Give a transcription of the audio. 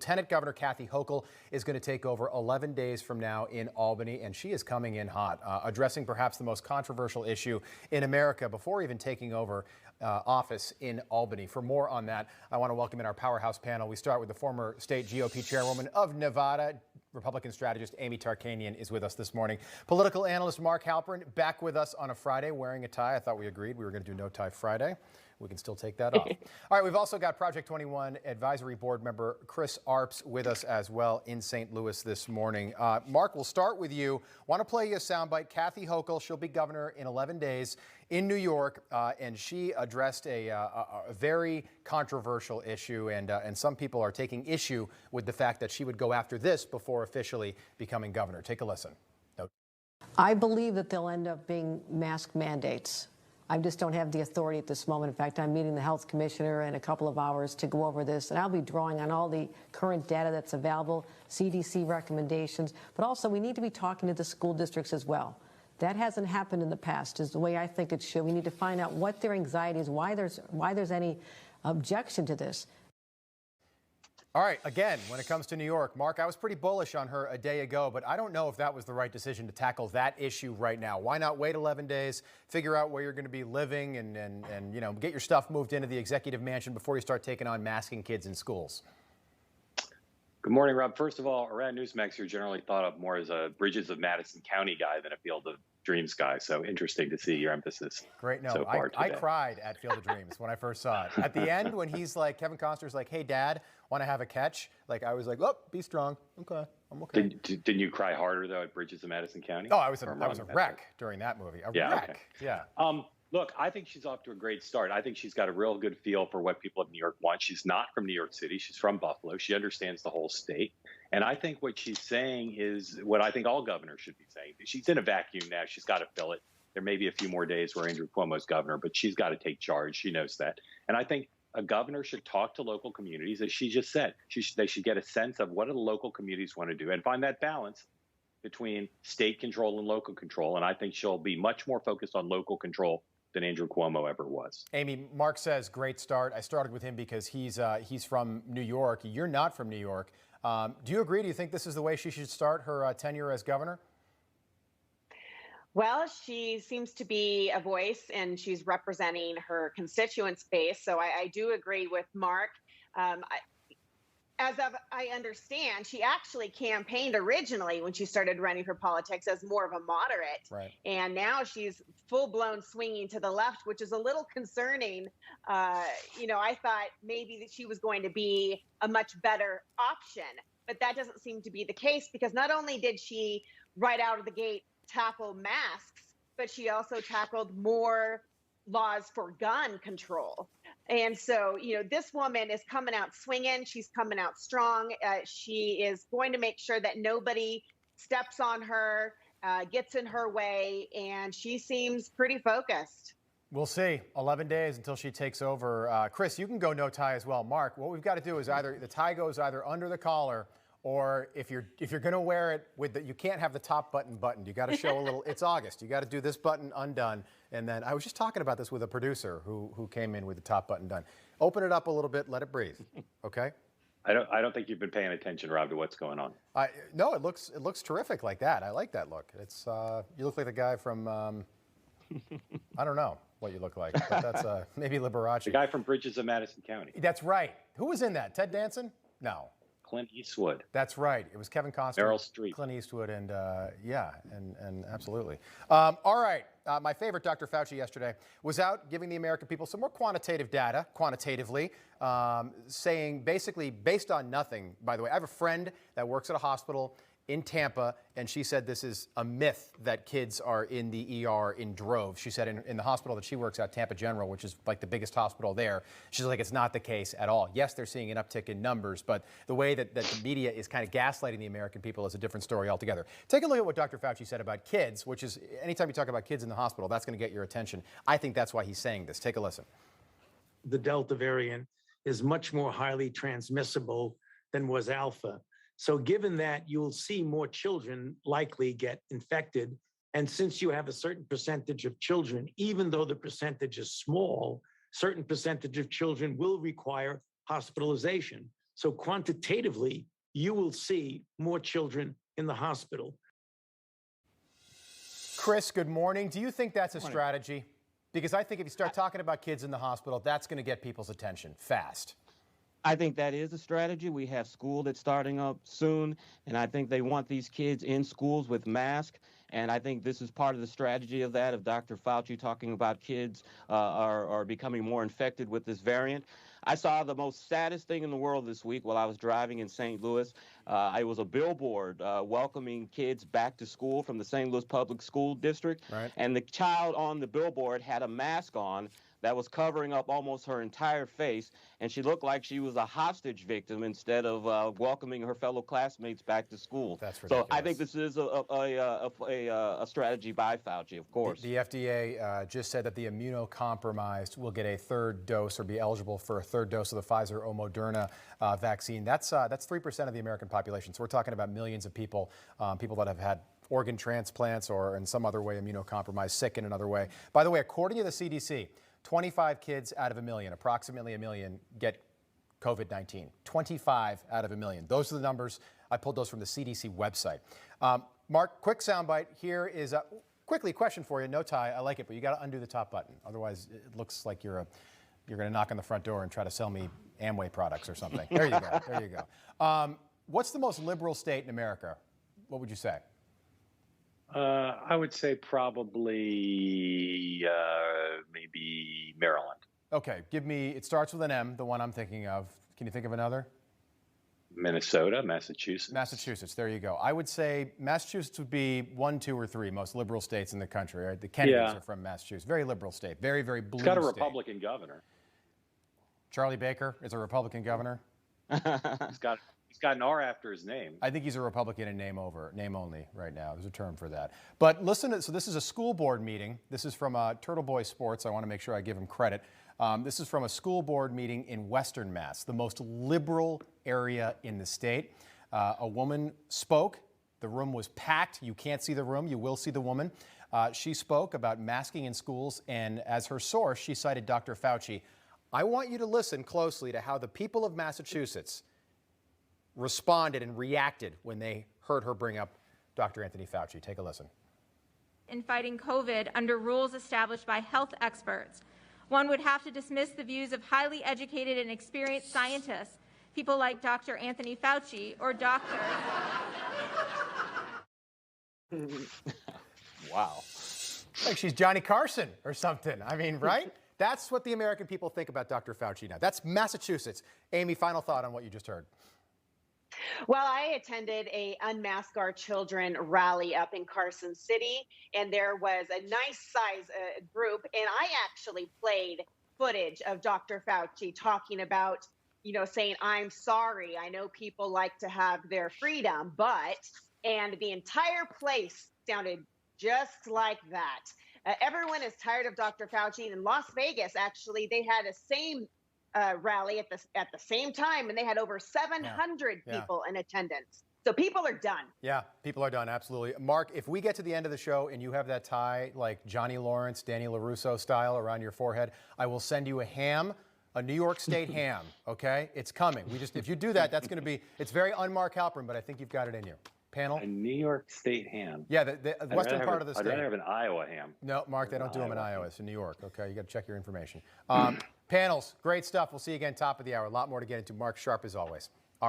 Lieutenant Governor Kathy Hochul is going to take over 11 days from now in Albany, and she is coming in hot, addressing perhaps the most controversial issue in America before even taking over office in Albany. For more on that, I want to welcome in our powerhouse panel. We start with the former state GOP chairwoman of Nevada. Republican strategist Amy Tarkanian is with us this morning. Political analyst Mark Halperin back with us on a Friday wearing a tie. I thought we agreed we were going to do no tie Friday. We can still take that off. All right, we've also got Project 21 Advisory Board member Chris Arps with us as well in St. Louis this morning. Mark, we'll start with you. Want to play you a soundbite. Kathy Hochul, she'll be governor in 11 days in New York, and she addressed a very controversial issue, and some people are taking issue with the fact that she would go after this before officially becoming governor. Take a listen. I believe that they'll end up being mask mandates. I just don't have the authority at this moment. In fact, I'm meeting the health commissioner in a couple of hours to go over this, and I'll be drawing on all the current data that's available, CDC recommendations, but also we need to be talking to the school districts as well. That hasn't happened in the past, is the way I think it should. We need to find out what their anxiety is, why there's any objection to this. All right, again, when it comes to New York, Mark, I was pretty bullish on her a day ago, but I don't know if that was the right decision to tackle that issue right now. Why not wait 11 days, figure out where you're going to be living, and you know, get your stuff moved into the executive mansion before you start taking on masking kids in schools? Good morning, Rob. First of all, around Newsmax, you're generally thought of more as a Bridges of Madison County guy than a Field of Dreams guy. So interesting to see your emphasis. Great. No, so far today. I cried at Field of Dreams when I first saw it. At the end, when he's like, Kevin Costner's like, "Hey, Dad, want to have a catch?" Like, I was like, "Oh, be strong. Okay, I'm okay." Didn't you cry harder though at Bridges of Madison County? Oh, I was a wreck during that movie. A wreck. Okay. Yeah. Look, I think she's off to a great start. I think she's got a real good feel for what people of New York want. She's not from New York City. She's from Buffalo. She understands the whole state. And I think what she's saying is what I think all governors should be saying. She's in a vacuum now. She's got to fill it. There may be a few more days where Andrew Cuomo's governor, but she's got to take charge. She knows that. And I think a governor should talk to local communities, as she just said. They should get a sense of what do the local communities want to do and find that balance between state control and local control. And I think she'll be much more focused on local control than Andrew Cuomo ever was. Amy, Mark says great start. I started with him because he's from New York. You're not from New York. Do you agree? Do you think this is the way she should start her tenure as governor? Well, she seems to be a voice, and she's representing her constituent base. So I do agree with Mark. As I understand, she actually campaigned originally when she started running for politics as more of a moderate. Right. And now she's full-blown swinging to the left, which is a little concerning. I thought maybe that she was going to be a much better option, but that doesn't seem to be the case, because not only did she right out of the gate tackle masks, but she also tackled more laws for gun control. And so, this woman is coming out swinging. She's coming out strong. She is going to make sure that nobody steps on her, gets in her way, and she seems pretty focused. We'll see. 11 days until she takes over. Chris, you can go no tie as well. Mark, what we've got to do is either the tie goes either under the collar, or if you're going to wear it you can't have the top button buttoned. You got to show a little. It's August. You got to do this button undone. And then I was just talking about this with a producer who came in with the top button done. Open it up a little bit. Let it breathe. Okay. I don't think you've been paying attention, Rob, to what's going on. No, it looks terrific like that. I like that look. It's you look like the guy from I don't know what you look like, but that's maybe Liberace. The guy from Bridges of Madison County. That's right. Who was in that? Ted Danson? No. Clint Eastwood. That's right. It was Kevin Costner, Meryl Streep, Clint Eastwood, and absolutely. All right. My favorite, Dr. Fauci, yesterday was out giving the American people some more quantitative data, saying basically based on nothing. By the way, I have a friend that works at a hospital in Tampa, and she said this is a myth that kids are in the ER in droves. She said in the hospital that she works at, Tampa General, which is like the biggest hospital there, she's like, it's not the case at all. Yes, they're seeing an uptick in numbers, but the way that the media is kind of gaslighting the American people is a different story altogether. Take a look at what Dr. Fauci said about kids, which is anytime you talk about kids in the hospital, that's going to get your attention. I think that's why he's saying this. Take a listen. The Delta variant is much more highly transmissible than was Alpha. So given that, you'll see more children likely get infected. And since you have a certain percentage of children, even though the percentage is small, certain percentage of children will require hospitalization. So quantitatively, you will see more children in the hospital. Chris, good morning. Do you think that's a strategy? Because I think if you start talking about kids in the hospital, that's going to get people's attention fast. I think that is a strategy. We have school that's starting up soon, and I think they want these kids in schools with masks. And I think this is part of the strategy of that, of Dr. Fauci talking about kids are becoming more infected with this variant. I saw the most saddest thing in the world this week while I was driving in St. Louis. It was a billboard welcoming kids back to school from the St. Louis Public School District. Right. And the child on the billboard had a mask on that was covering up almost her entire face, and she looked like she was a hostage victim instead of welcoming her fellow classmates back to school. That's ridiculous. So I think this is a strategy by Fauci, of course. The FDA just said that the immunocompromised will get a third dose or be eligible for a third dose of the Pfizer or Moderna vaccine. That's 3% of the American population. So we're talking about millions of people, people that have had organ transplants or in some other way immunocompromised, sick in another way. By the way, according to the CDC, 25 kids out of a million, approximately a million, get COVID-19. 25 out of a million. Those are the numbers. I pulled those from the CDC website. Mark, quick soundbite. Here is a quickly question for you. No tie. I like it, but you got to undo the top button. Otherwise, it looks like you're going to knock on the front door and try to sell me Amway products or something. There you go. There you go. What's the most liberal state in America? What would you say? I would say probably maybe Maryland. Okay, give me, it starts with an M, the one I'm thinking of. Can you think of another? Minnesota, Massachusetts. Massachusetts, there you go. I would say Massachusetts would be 1, 2, or 3 most liberal states in the country. Right? The Kennedys are from Massachusetts. Very liberal state. Very, very blue state. It's got a Republican governor. Charlie Baker is a Republican governor. He's got an R after his name. I think he's a Republican in name only right now. There's a term for that. But listen, so this is a school board meeting. This is from Turtle Boy Sports. I want to make sure I give him credit. This is from a school board meeting in Western Mass, the most liberal area in the state. A woman spoke. The room was packed. You can't see the room. You will see the woman. She spoke about masking in schools, and as her source, she cited Dr. Fauci. I want you to listen closely to how the people of Massachusetts responded and reacted when they heard her bring up Dr. Anthony Fauci. Take a listen. In fighting COVID under rules established by health experts, one would have to dismiss the views of highly educated and experienced scientists, people like Dr. Anthony Fauci or doctors. Wow. Like she's Johnny Carson or something. I mean, right? That's what the American people think about Dr. Fauci now. That's Massachusetts. Amy, final thought on what you just heard. Well, I attended a Unmask Our Children rally up in Carson City, and there was a nice size group, and I actually played footage of Dr. Fauci talking about, saying, I'm sorry, I know people like to have their freedom, and the entire place sounded just like that. Everyone is tired of Dr. Fauci. In Las Vegas, actually, they had a same rally at the same time, and they had over 700 people in attendance. So people are done. Yeah, people are done, absolutely. Mark, if we get to the end of the show and you have that tie like Johnny Lawrence, Danny LaRusso style around your forehead, I will send you a ham, a New York State ham, okay? It's coming. If you do that, that's going to be, it's very un-Mark Halperin, but I think you've got it in you. Panel? A New York State ham. Yeah, the western part of the state. I'd rather have an Iowa ham. No, Mark, they don't do them in Iowa. It's in New York. Okay, you got to check your information. Panels, great stuff. We'll see you again top of the hour. A lot more to get into. Mark, sharp as always.